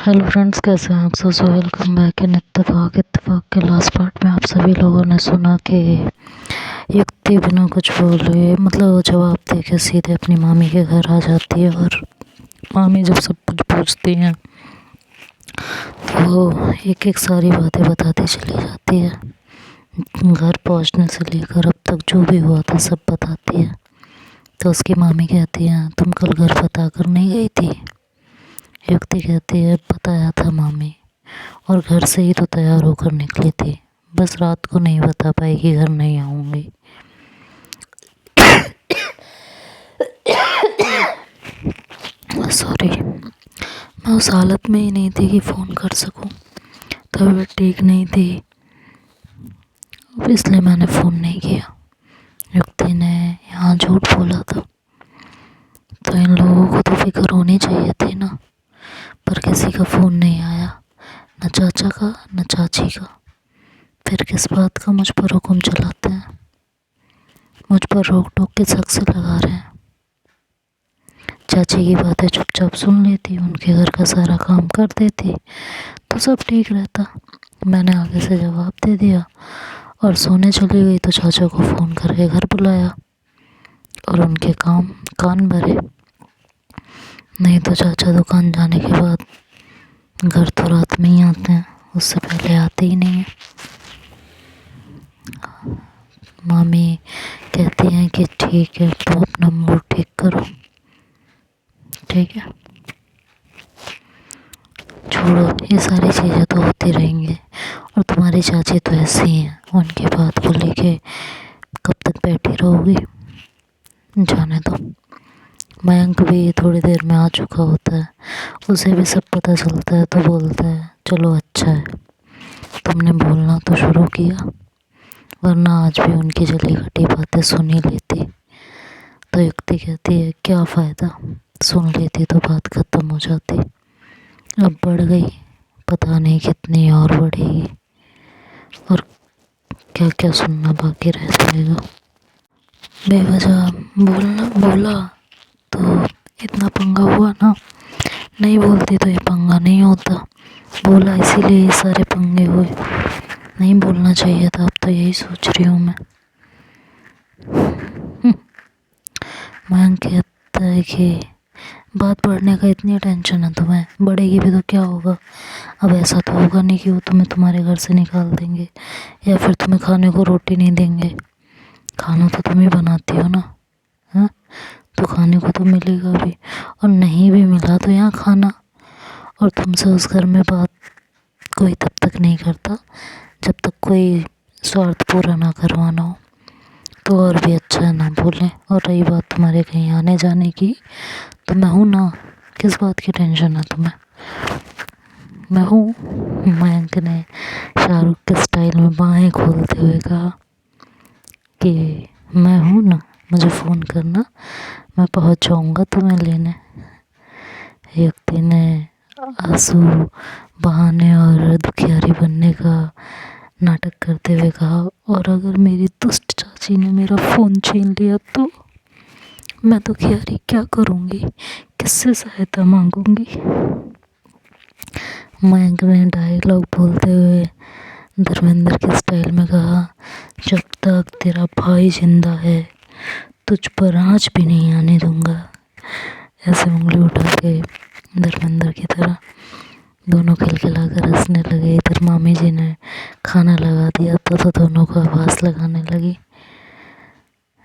Hello friends, कैसे हैं आप सब। सो वेलकम बैक इन इत्तेफाक के लास्ट पार्ट में आप सभी लोगों ने सुना कि युक्ति बिना कुछ बोले मतलब वो जवाब दे के सीधे अपनी मामी के घर आ जाती है। और मामी जब सब कुछ पूछती हैं तो वो एक एक सारी बातें बताती चली जाती है। घर पहुंचने से लेकर अब तक जो भी हुआ था सब बताती है। तो उसकी मामी कहती है, तुम कल घर बता कर नहीं गई थी। युक्ति कहती है, बताया था मामी, और घर से ही तो तैयार होकर निकली थी, बस रात को नहीं बता पाई कि घर नहीं आऊँगी। सॉरी, मैं उस हालत में ही नहीं थी कि फ़ोन कर सकूं। तबीयत ठीक नहीं थी, इसलिए मैंने फ़ोन नहीं किया। युक्ति ने यहाँ झूठ बोला था, तो इन लोगों को तो फिक्र होनी चाहिए थी ना। पर किसी का फ़ोन नहीं आया, न चाचा का न चाची का। फिर किस बात का मुझ पर हुक्म चलाते हैं, मुझ पर रोक टोक के सख्त से लगा रहे हैं। चाची की बातें चुपचाप सुन लेती, उनके घर का सारा काम कर देती तो सब ठीक रहता। मैंने आगे से जवाब दे दिया और सोने चली गई तो चाचा को फ़ोन करके घर बुलाया और उनके काम कान भरे। नहीं तो चाचा दुकान जाने के बाद घर तो रात में ही आते हैं, उससे पहले आते ही नहीं हैं। मामी कहती हैं कि ठीक है, तुम अपना मूड ठीक करो, ठीक है, छोड़ो, ये सारी चीज़ें तो होती रहेंगी। और तुम्हारी चाची तो ऐसी हैं, उनकी बात को लेके कब तक बैठी रहोगी। जाने दो। मयंक भी थोड़ी देर में आ चुका होता है, उसे भी सब पता चलता है तो बोलता है, चलो अच्छा है तुमने बोलना तो शुरू किया, वरना आज भी उनकी जली घटी बातें सुन ही लेती। तो युक्ति कहती है, क्या फ़ायदा, सुन लेती तो बात ख़त्म हो जाती। अब बढ़ गई, पता नहीं कितनी और बढ़ेगी, और क्या क्या सुनना बाकी रह जाएगा। बेवजह बोला तो इतना पंगा हुआ ना, नहीं बोलती तो ये पंगा नहीं होता। बोला इसीलिए ये सारे पंगे हुए, नहीं बोलना चाहिए था। अब तो यही सोच रही हूँ मैं। मयंक कहता है कि बात बढ़ने का इतनी टेंशन है तुम्हें, बढ़ेगी भी तो क्या होगा। अब ऐसा तो होगा नहीं कि वो तुम्हें तुम्हारे घर से निकाल देंगे या फिर तुम्हें खाने को रोटी नहीं देंगे। खाना तो तुम ही बनाती हो ना, हाँ, तो खाने को तो मिलेगा भी, और नहीं भी मिला तो यहाँ खाना। और तुमसे उस घर में बात कोई तब तक नहीं करता जब तक कोई स्वार्थ पूरा ना करवाना हो। तो और भी अच्छा है ना बोलें। और रही बात तुम्हारे कहीं आने जाने की, तो मैं हूँ ना, किस बात की टेंशन है तुम्हें, मैं हूँ। मयंक ने शाहरुख के स्टाइल में बाहें खोलते हुए कहा कि मैं हूँ ना, मुझे फ़ोन करना, मैं पहुँच जाऊँगा तुम्हें लेने। युक्ति ने आंसू बहाने और दुखियारी बनने का नाटक करते हुए कहा, और अगर मेरी दुष्ट चाची ने मेरा फ़ोन छीन लिया तो मैं दुखियारी क्या करूँगी, किससे सहायता मांगूंगी। मयंक ने डायलॉग बोलते हुए धर्मेंद्र के स्टाइल में कहा, जब तक तेरा भाई जिंदा है तुझ पर आँच भी नहीं आने दूंगा। ऐसे उंगली उठा के धर्मेंद्र की तरह दोनों खिलखिलाकर हंसने लगे। इधर मामी जी ने खाना लगा दिया था तो दोनों को आवाज़ लगाने लगी।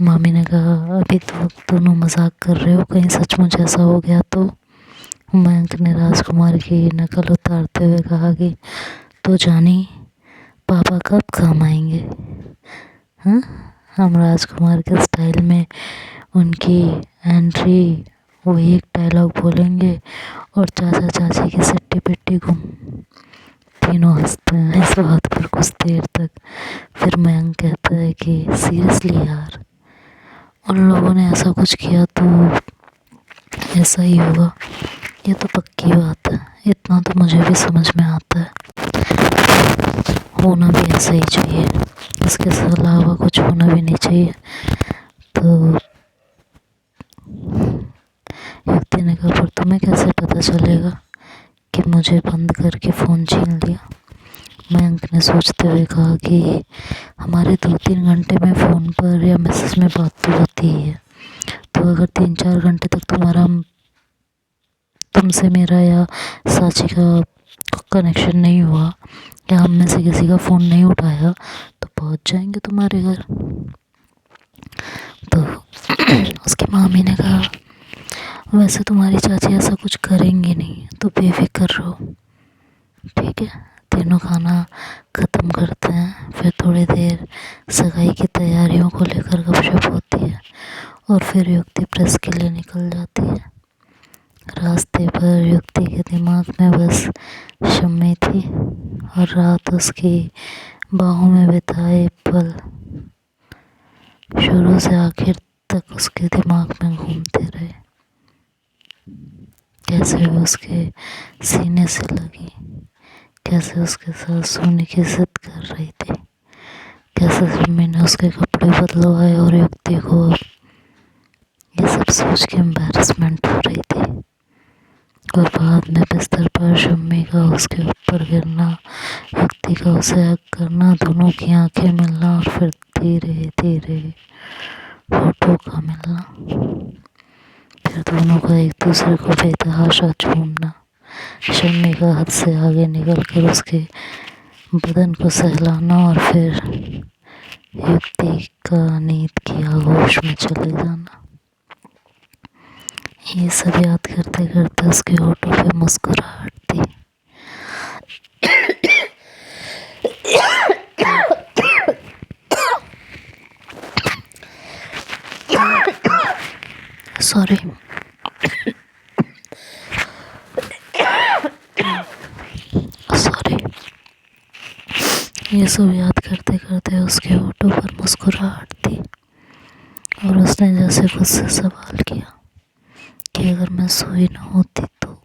मामी ने कहा, अभी तो दोनों मजाक कर रहे हो, कहीं सचमुच ऐसा हो गया तो। मयंक ने राजकुमार की नकल उतारते हुए कहा कि तो जानी पापा कब काम आएंगे। हाँ, हम राजकुमार के स्टाइल में उनकी एंट्री, वो एक डायलॉग बोलेंगे और चाचा चाची की सिट्टी पिट्टी घूम। तीनों हंसते हैं इस बात पर कुछ देर तक। फिर मयंक कहता है कि सीरियसली यार, उन लोगों ने ऐसा कुछ किया तो ऐसा ही होगा, ये तो पक्की बात है, इतना तो मुझे भी समझ में आता है। होना भी ऐसा ही चाहिए, इसके अलावा कुछ होना भी नहीं चाहिए। तो युक्ति ने कहा, पर तुम्हें कैसे पता चलेगा कि मुझे बंद करके फ़ोन छीन लिया। मयंक ने सोचते हुए कहा कि हमारे 2-3 घंटे में फ़ोन पर या मैसेज में बात तो होती ही है, तो अगर 3-4 घंटे तक तुमसे मेरा या साची का कनेक्शन नहीं हुआ या हम में से किसी का फ़ोन नहीं उठाया तो पहुंच जाएंगे तुम्हारे घर। तो उसकी मामी ने कहा, वैसे तुम्हारी चाची ऐसा कुछ करेंगी नहीं, तो बेफिक्र रहो, ठीक है। तीनों खाना ख़त्म करते हैं, फिर थोड़ी देर सगाई की तैयारियों को लेकर गपशप होती है और फिर युक्ति प्रेस के लिए निकल जाती है। रास्ते पर युक्ति के दिमाग में बस शम्मी थी और रात उसकी बाहों में बिताए पल शुरू से आखिर तक उसके दिमाग में घूमते रहे। कैसे वो उसके सीने से लगी, कैसे उसके साथ सोने की जिद कर रही थी, कैसे शम्मी ने उसके कपड़े बदलवाए और युक्ति को ये सब सोच के एम्बैरेसमेंट हो रही थी। और बाद में बिस्तर पर शम्मी का उसके ऊपर गिरना, युक्ति का उसे हक करना, दोनों की आंखें मिलना और फिर धीरे धीरे होठों का मिलना, फिर दोनों का एक दूसरे को बेतहाशा चूमना, शम्मी का हद से आगे निकलकर उसके बदन को सहलाना और फिर युक्ति का नींद की आगोश में चले जाना। ये सब याद करते करते उसके होठों पे मुस्कुराहट थी। सॉरी। ये सब याद करते करते उसके होठों पर मुस्कुराहट थी और उसने जैसे खुद से सवाल किया कि अगर मैं सोई ना होती तो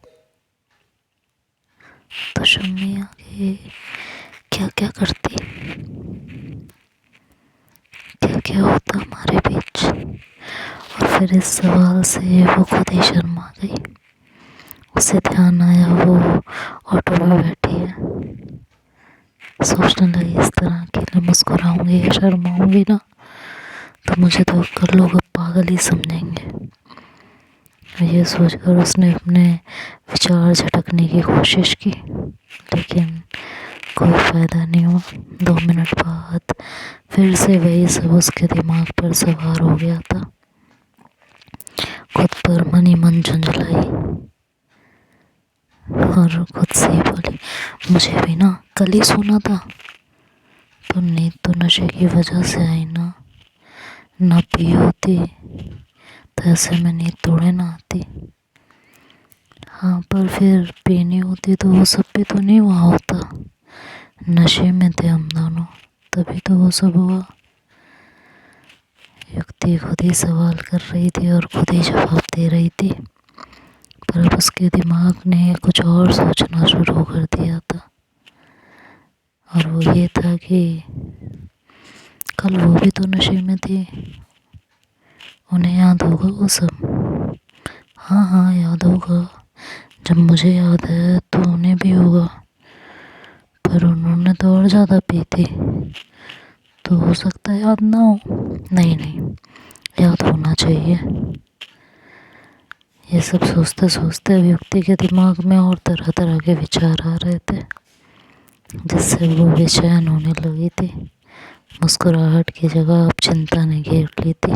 शम्मी आगे क्या क्या करती, क्या क्या होता हमारे बीच। और फिर इस सवाल से वो खुद ही शर्मा गई। उसे ध्यान आया वो ऑटो में बैठी है। सोचने लगी, इस तरह अकेले मुस्कुराऊंगी या शर्माऊंगी ना तो मुझे तो कर लोग अब पागल ही समझेंगे। ये सोचकर उसने अपने विचार झटकने की कोशिश की, लेकिन कोई फ़ायदा नहीं हुआ। 2 मिनट बाद फिर से वही सब उसके दिमाग पर सवार हो गया था। खुद पर मन ही मन झुंझलाई और खुद से ही बोली, मुझे भी ना कल ही सोना था, तो नींद तो नशे की वजह से आई ना पी होती तो ऐसे में नींद थोड़े ना आती। हाँ, पर फिर पीनी होती तो वो सब भी तो नहीं हुआ होता। नशे में थे हम दोनों, तभी तो वो सब हुआ। युक्ति खुद ही सवाल कर रही थी और खुद ही जवाब दे रही थी, पर अब उसके दिमाग ने कुछ और सोचना शुरू कर दिया था। और वो ये था कि कल वो भी तो नशे में थी, उन्हें याद होगा वो सब। हाँ, याद होगा। जब मुझे याद है तो उन्हें भी होगा, पर उन्होंने तो और ज़्यादा पी थी, तो हो सकता है याद ना हो। नहीं, याद होना चाहिए। ये सब सोचते सोचते युक्ति के दिमाग में और तरह तरह के विचार आ रहे थे, जिससे वो बेचैन होने लगी थी। मुस्कुराहट की जगह अब चिंता ने घेर ली थी।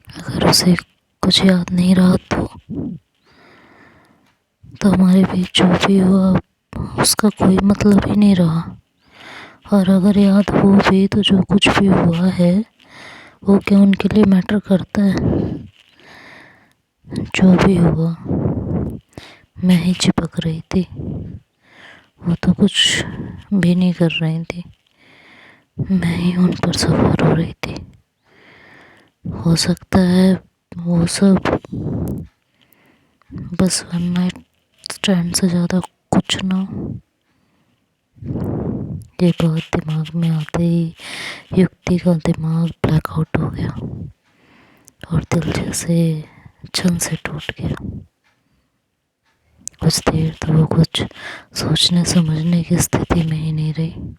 अगर उसे कुछ याद नहीं रहा तो हमारे बीच जो भी हुआ उसका कोई मतलब ही नहीं रहा। और अगर याद हो भी तो जो कुछ भी हुआ है वो क्या उनके लिए मैटर करता है? जो भी हुआ मैं ही चिपक रही थी, वो तो कुछ भी नहीं कर रही थी। मैं ही उन पर सवार हो रही थी। हो सकता है वो सब बस वन नाइट स्टैंड से ज़्यादा कुछ ना। ये बात दिमाग में आते ही युक्ति का दिमाग ब्लैकआउट हो गया और दिल जैसे छन से टूट गया। कुछ देर तो वो कुछ सोचने समझने की स्थिति में ही नहीं रही।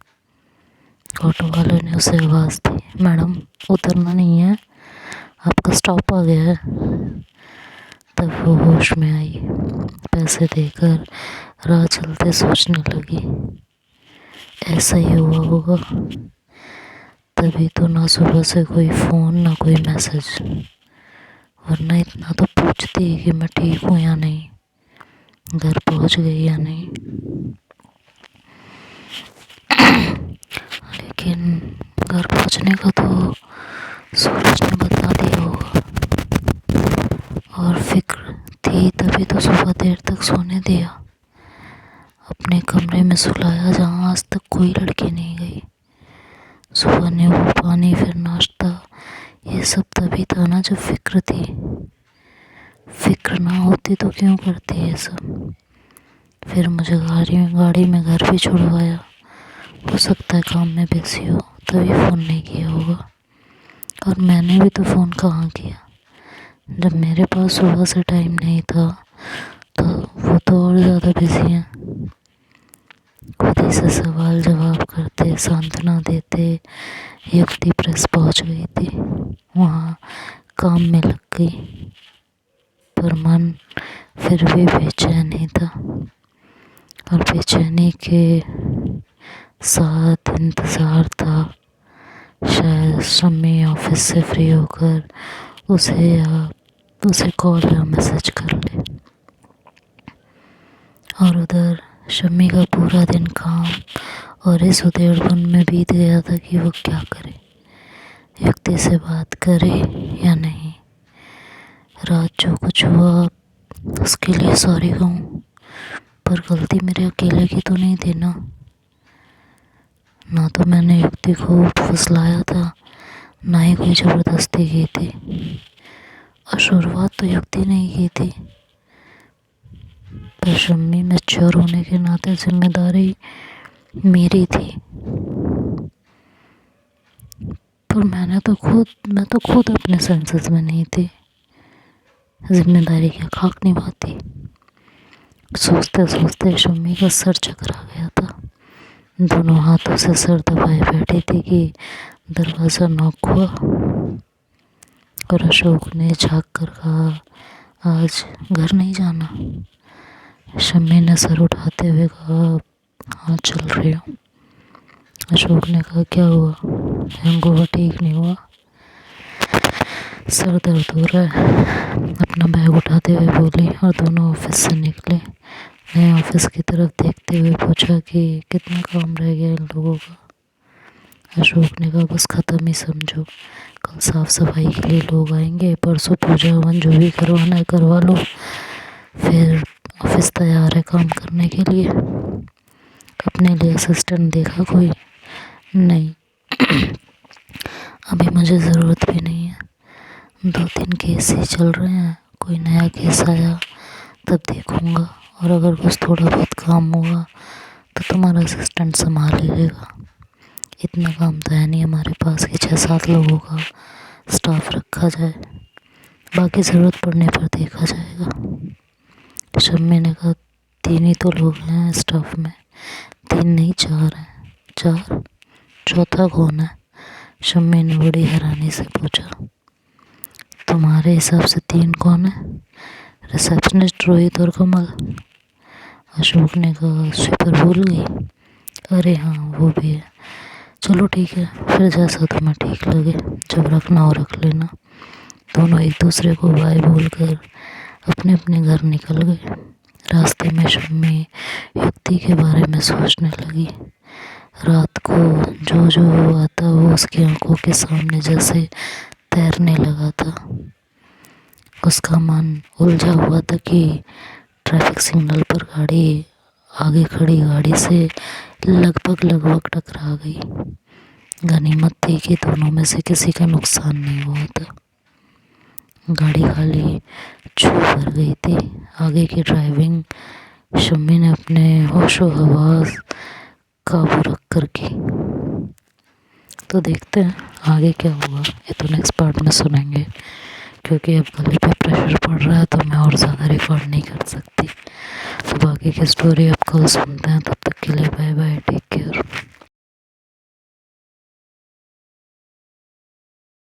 ऑटो वाले ने उसे आवाज़ दी, मैडम उतरना नहीं है, आपका स्टॉप आ गया है। तब वो होश में आई, पैसे देकर राह चलते सोचने लगी, ऐसा ही हुआ होगा, तभी तो ना सुबह से कोई फ़ोन ना कोई मैसेज, वरना इतना तो पूछती कि मैं ठीक हूँ या नहीं, घर पहुँच गई या नहीं। लेकिन घर पहुँचने का तो सूरज ने बता दिया होगा, और फिक्र थी तभी तो सुबह देर तक सोने दिया, अपने कमरे में सुलाया जहाँ आज तक कोई लड़की नहीं गई। सुबह ने वो पानी फिर नाश्ता, ये सब तभी था ना जब फिक्र थी। फिक्र ना होती तो क्यों करती ये सब। फिर मुझे गाड़ी में घर भी छुड़वाया, हो सकता है काम में बिजी हो तभी फ़ोन नहीं किया होगा। और मैंने भी तो फ़ोन कहाँ किया, जब मेरे पास सुबह से टाइम नहीं था तो वो तो और ज़्यादा बिजी हैं। खुद ही से सवाल जवाब करते, सांत्वना देते, युक्ति प्रेस पहुंच गई थी, वहाँ काम में लग गई, पर मन फिर भी बेचैन ही था। और बेचैनी के साथ इंतज़ार था, शायद शम्मी ऑफिस से फ्री होकर उसे कॉल या मैसेज कर ले। और उधर शम्मी का पूरा दिन काम और इस उधेड़बुन में बीत गया था कि वो क्या करे, युक्ति से बात करे या नहीं। रात जो कुछ हुआ उसके लिए सॉरी कहूँ, पर गलती मेरे अकेले की तो नहीं थी ना तो मैंने युक्ति को फुसलाया था, ना ही कोई ज़बरदस्ती की थी, और शुरुआत तो युक्ति ने ही की थी। पर शम्मी मैच्योर होने के नाते जिम्मेदारी मेरी थी, पर मैं तो खुद अपने सेंसेस में नहीं थी। जिम्मेदारी क्या खाक निभाती। सोचते सोचते शम्मी का सर चकरा गया था, दोनों हाथों से सर दबाए बैठी थी कि दरवाज़ा नॉक हुआ, और अशोक ने झाँक कर कहा, आज घर नहीं जाना। शम्मी ने सर उठाते हुए कहा, हाँ चल रही हूँ। अशोक ने कहा, क्या हुआ, हैंगओवर ठीक नहीं हुआ, सर दर्द हो रहा है। अपना बैग उठाते हुए बोली, और दोनों ऑफिस से निकले। मैं ऑफिस की तरफ देखते हुए पूछा कि कितना काम रह गया इन लोगों का। अशोक ने कहा, बस ख़त्म ही समझो, कल साफ़ सफाई के लिए लोग आएंगे, परसों पूजा हवन जो भी करवाना है करवा लो, फिर ऑफिस तैयार है काम करने के लिए। अपने लिए असिस्टेंट देखा कोई? नहीं अभी मुझे ज़रूरत भी नहीं है, 2-3 केस ही चल रहे हैं, कोई नया केस आया तब देखूँगा, और अगर कुछ थोड़ा बहुत काम हुआ तो तुम्हारा असिस्टेंट संभाल ही लेगा। इतना काम तो है नहीं हमारे पास कि 6-7 लोगों का स्टाफ रखा जाए, बाकी ज़रूरत पड़ने पर देखा जाएगा। शम्मी ने कहा, 3 ही तो लोग हैं स्टाफ में। 3 नहीं 4 हैं। 4? चौथा कौन है? शम्मी ने बड़ी हैरानी से पूछा। तुम्हारे हिसाब से 3 कौन है? रिसेप्शनिस्ट रोहित और कमल। अशोक ने कहा, स्वीपर भूल गई? अरे हाँ वो भी है। चलो ठीक है, फिर जैसा तुम्हें ठीक लगे, जब रखना हो रख लेना। दोनों एक दूसरे को बाय बोलकर अपने अपने घर निकल गए। रास्ते में शम्मी युक्ति के बारे में सोचने लगी। रात को जो जो हुआ था वो उसकी आंखों के सामने जैसे तैरने लगा था। उसका मन उलझा हुआ था कि ट्रैफिक सिग्नल पर गाड़ी आगे खड़ी गाड़ी से लगभग टकरा गई। गनीमत थी कि दोनों में से किसी का नुकसान नहीं हुआ था। गाड़ी खाली छू भर गई थी। आगे की ड्राइविंग शम्मी ने अपने होशो हवास काबू रख कर की। तो देखते हैं आगे क्या हुआ, ये तो नेक्स्ट पार्ट में सुनेंगे, क्योंकि अब गले पे प्रेशर पड़ रहा है तो मैं और ज़्यादा रिकॉर्ड नहीं कर सकती। तो बाकी की स्टोरी आप कल सुनते हैं। तब तक के लिए बाय बाय, टेक केयर।